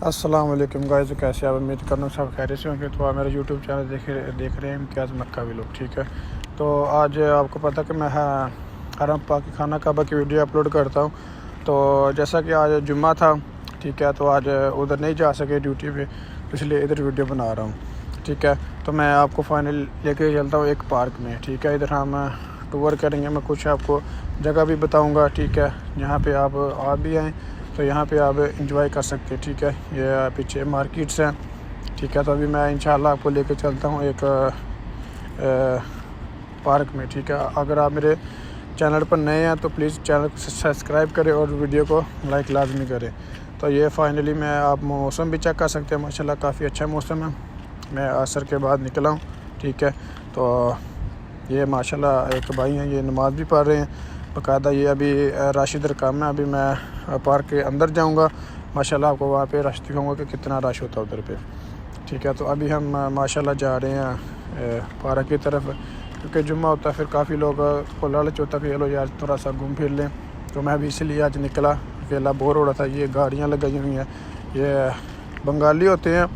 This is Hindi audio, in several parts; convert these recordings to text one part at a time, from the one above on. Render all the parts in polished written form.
अस्सलाम वालेकुम गाइस, तो कैसे आप? उम्मीद करना सब खैरियत से होंगे। तो आप मेरा यूट्यूब चैनल देख रहे हैं इम्तियाज़ मक्का व्लॉग। ठीक है, तो आज आपको पता कि मैं हरम पाक खाना काबा की वीडियो अपलोड करता हूँ। तो जैसा कि आज जुम्मा था, ठीक है, तो आज उधर नहीं जा सके ड्यूटी पे, तो इसलिए इधर वीडियो बना रहा हूँ। ठीक है, तो मैं आपको फाइनल लेके चलता हूँ एक पार्क में। ठीक है, इधर हम टूर करेंगे, मैं कुछ आपको जगह भी बताऊँगा। ठीक है, जहाँ पे आप भी आएँ तो यहाँ पे आप इंजॉय कर सकते हैं। ठीक है, ये पीछे मार्केट्स हैं। ठीक है, तो अभी मैं इंशाल्लाह आपको लेके चलता हूँ एक पार्क में। ठीक है, अगर आप मेरे चैनल पर नए हैं तो प्लीज़ चैनल को सब्सक्राइब करें और वीडियो को लाइक लाजमी करें। तो ये फाइनली मैं आप मौसम भी चेक कर सकते हैं, माशाल्लाह काफ़ी अच्छा मौसम है। मैं असर के बाद निकला हूँ। ठीक है, तो ये माशाल्लाह एक भाई हैं, ये नमाज़ भी पढ़ रहे हैं बाकायदा। ये अभी राशिद रकाम है। अभी मैं पार्क के अंदर जाऊंगा, माशाल्लाह आपको वहाँ पे रश दिखाऊंगा कि कितना रश होता है उधर पे। ठीक है, तो अभी हम माशाल्लाह जा रहे हैं पार्क की तरफ, क्योंकि जुम्मा होता है, फिर काफ़ी लोग को लालच होता है कि चलो यार थोड़ा सा घूम फिर लें। तो मैं भी इसलिए आज निकला, अकेला बोर हो रहा था। ये गाड़ियाँ लगाई हुई हैं, ये बंगाली होते हैं,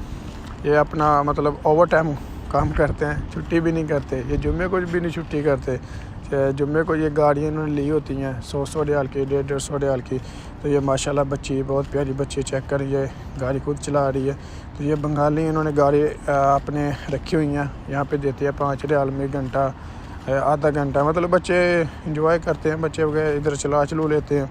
ये अपना मतलब ओवर टाइम काम करते हैं, छुट्टी भी नहीं करते। ये जुम्मे को भी नहीं छुट्टी करते। जुम्मे को ये गाड़ियाँ इन्होंने ली होती हैं 100 रियाल की, 150 रियाल की। तो ये माशाल्लाह बच्ची, बहुत प्यारी बच्ची, चेक कर, ये गाड़ी खुद चला रही है। तो ये बंगाली इन्होंने गाड़ी अपने रखी हुई हैं, यहाँ पे देते हैं 5 रियाल में घंटा, आधा घंटा। मतलब बच्चे इंजॉय करते हैं, बच्चे वगैरह इधर चलू लेते हैं।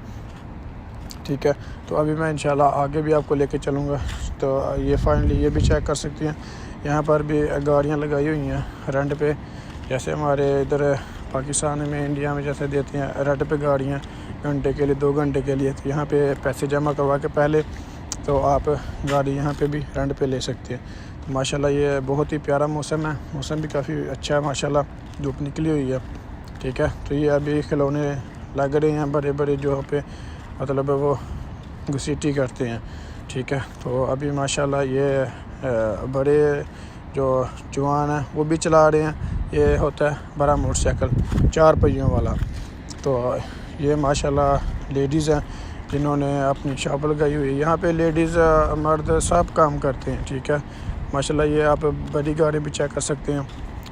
ठीक है, तो अभी मैं इंशाल्लाह आगे भी आपको लेके चलूँगा। तो ये फाइनली ये भी चेक कर सकते हैं, यहाँ पर भी गाड़ियाँ लगाई हुई हैं रेंट पे, जैसे हमारे इधर पाकिस्तान में, इंडिया में जैसे देते हैं रेंट पे गाड़ियाँ घंटे के लिए, 2 घंटे के लिए। तो यहाँ पे पैसे जमा करवा के पहले तो आप गाड़ी यहाँ पे भी रेंट पे ले सकते हैं। तो माशाल्लाह ये बहुत ही प्यारा मौसम है, मौसम भी काफ़ी अच्छा है माशाल्लाह, धूप निकली हुई है। ठीक है, तो ये अभी खिलौने लग रहे हैं बड़े बड़े, जो पे मतलब वो घसीटी करते हैं। ठीक है, तो अभी माशाल्लाह ये बड़े जो जवान हैं वो भी चला रहे हैं। ये होता है बड़ा मोटरसाइकिल 4 पहियों वाला। तो ये माशाल्लाह लेडीज़ हैं जिन्होंने अपनी शॉप लगाई हुई है। यहाँ पे लेडीज़ मर्द सब काम करते हैं। ठीक है, माशाल्लाह ये आप बड़ी गाड़ी भी चेक कर सकते हैं।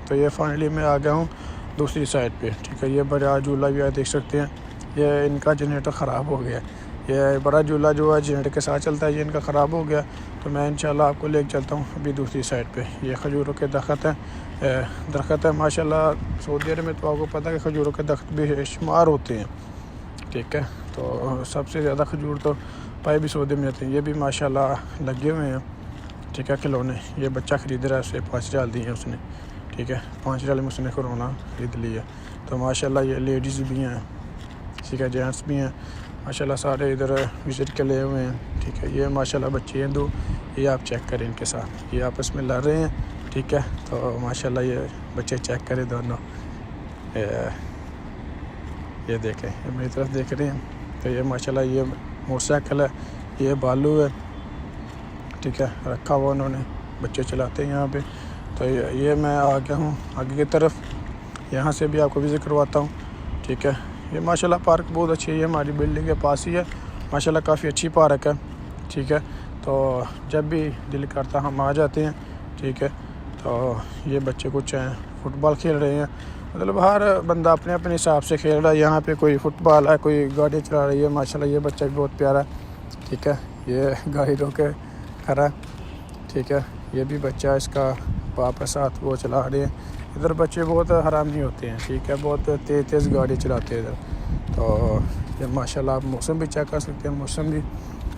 तो ये फाइनली मैं आ गया हूँ दूसरी साइड पे। ठीक है, ये बड़ा झूला भी आप देख सकते हैं, ये इनका जनरेटर ख़राब हो गया। ये बड़ा झूला जो है जनरेटर के साथ चलता है, ये इनका ख़राब हो गया। तो मैं इंशाल्लाह आपको लेके चलता हूँ अभी दूसरी साइड पे। ये खजूरों के दरख्त है माशाल्लाह। सऊदी अरब में तो आपको पता है कि खजूरों के दरख्त बेशुमार होते हैं। ठीक है, तो सबसे ज़्यादा खजूर तो पाए भी सऊदी में जाते हैं। ये भी माशाल्लाह लगे हुए हैं। ठीक है, खिलौने ये बच्चा ख़रीद रहा है, उसे 5 रियाल दिए हैं उसने। ठीक है, 5 रियाल में उसने खिलौना ख़रीद लिया। तो माशाल्लाह ये लेडीज़ भी हैं, ठीक है, जेंट्स भी हैं माशाल्लाह, सारे इधर विज़िट के लिए हुए हैं। ठीक है, ये माशाल्लाह बच्चे हैं 2, ये आप चेक करें इनके साथ, ये आपस में लड़ रहे हैं। ठीक है, तो माशाल्लाह ये बच्चे चेक करें दोनों, ये देखें, ये मेरी तरफ देख रहे हैं। तो ये माशाल्लाह ये मोटरसाइकिल है, ये बालू है। ठीक है, रखा हुआ उन्होंने, बच्चे चलाते हैं यहाँ पे। तो ये मैं आ गया हूँ आगे की तरफ, यहाँ से भी आपको विज़िट करवाता हूँ। ठीक है, ये माशाल्लाह पार्क बहुत अच्छी है, ये हमारी बिल्डिंग के पास ही है माशाल्लाह, काफ़ी अच्छी पार्क है। ठीक है, तो जब भी दिल करता हम आ जाते हैं। ठीक है, तो ये बच्चे कुछ हैं फुटबॉल खेल रहे हैं, मतलब हर बंदा अपने अपने हिसाब से खेल रहा है। यहाँ पे कोई फुटबॉल है, कोई गाड़ी चला रही है माशाल्लाह। ये बच्चा भी बहुत प्यारा है। ठीक है, ये गाड़ी रोके खड़ा है। ठीक है, ये भी बच्चा, इसका बाप के साथ वो चला रहे हैं। इधर बच्चे बहुत हरामी होते हैं। ठीक है, बहुत तेज़ गाड़ी चलाते हैं इधर। तो ये माशाल्लाह आप मौसम भी चेक कर सकते हैं, मौसम भी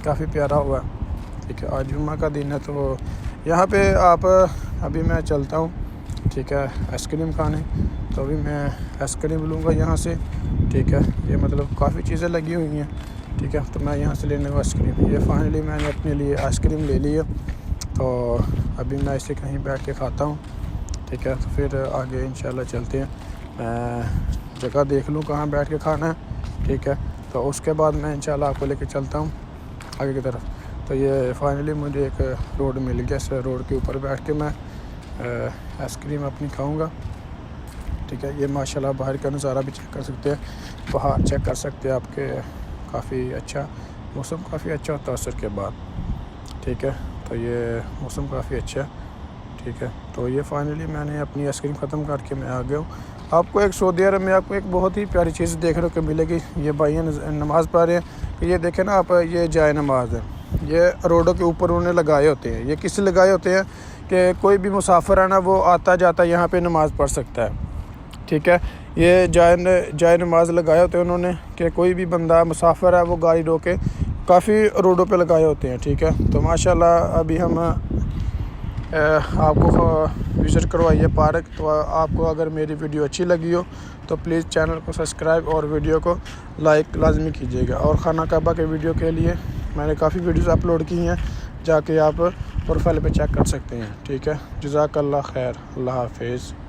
काफ़ी प्यारा हुआ है। ठीक है, आज जुम्मा का दिन है, तो यहाँ पे आप अभी मैं चलता हूँ। ठीक है, आइसक्रीम खाने, तो अभी मैं आइसक्रीम लूँगा यहाँ से। ठीक है, ये मतलब काफ़ी चीज़ें लगी हुई हैं। ठीक है, तो मैं यहाँ से लेने का आइसक्रीम, ये फाइनली मैंने अपने लिए आइसक्रीम ले ली है। तो अभी मैं इसे कहीं बैठ के खाता हूँ। ठीक है, तो फिर आगे इंशाल्लाह चलते हैं। मैं जगह देख लूँ कहाँ बैठ के खाना है। ठीक है, तो उसके बाद मैं इंशाल्लाह आपको लेके चलता हूँ आगे की तरफ। तो ये फाइनली मुझे एक रोड मिल गया, इस रोड के ऊपर बैठ के मैं आइसक्रीम अपनी खाऊँगा। ठीक है, ये माशाल्लाह बाहर का नज़ारा भी चेक कर सकते हैं, पहाड़ चेक कर सकते हैं आपके, काफ़ी अच्छा मौसम, काफ़ी अच्छा होता है असर के बाद। ठीक है। तो ये मौसम काफ़ी अच्छा है, ठीक है। तो ये फाइनली मैंने अपनी आइसक्रीम ख़त्म करके मैं आ गया हूँ। आपको एक सऊदी अरब में आपको एक बहुत ही प्यारी चीज़ देखने को मिलेगी। ये भाई नमाज़ पढ़ रहे हैं, कि ये देखें ना आप, ये जाए नमाज है, ये रोडों के ऊपर उन्होंने लगाए होते हैं। ये किस लगाए होते हैं कि कोई भी मुसाफिर है ना, वो आता जाता यहाँ पे नमाज़ पढ़ सकता है, ठीक है। ये जाए नमाज लगाए होते हैं उन्होंने, कि कोई भी बंदा मुसाफिर है वो गाड़ी रोके, काफ़ी रोडों पे लगाए होते हैं, ठीक है। तो माशाल्लाह अभी हम आपको विज़िट करवाइए पार्क। तो आपको अगर मेरी वीडियो अच्छी लगी हो तो प्लीज़ चैनल को सब्सक्राइब और वीडियो को लाइक लाजमी कीजिएगा। और खाना काबा के वीडियो के लिए मैंने काफ़ी वीडियोस अपलोड की हैं, जाके आप प्रोफाइल पे चेक कर सकते हैं, ठीक है। जज़ाकल्लाह खैर, अल्लाह हाफिज़।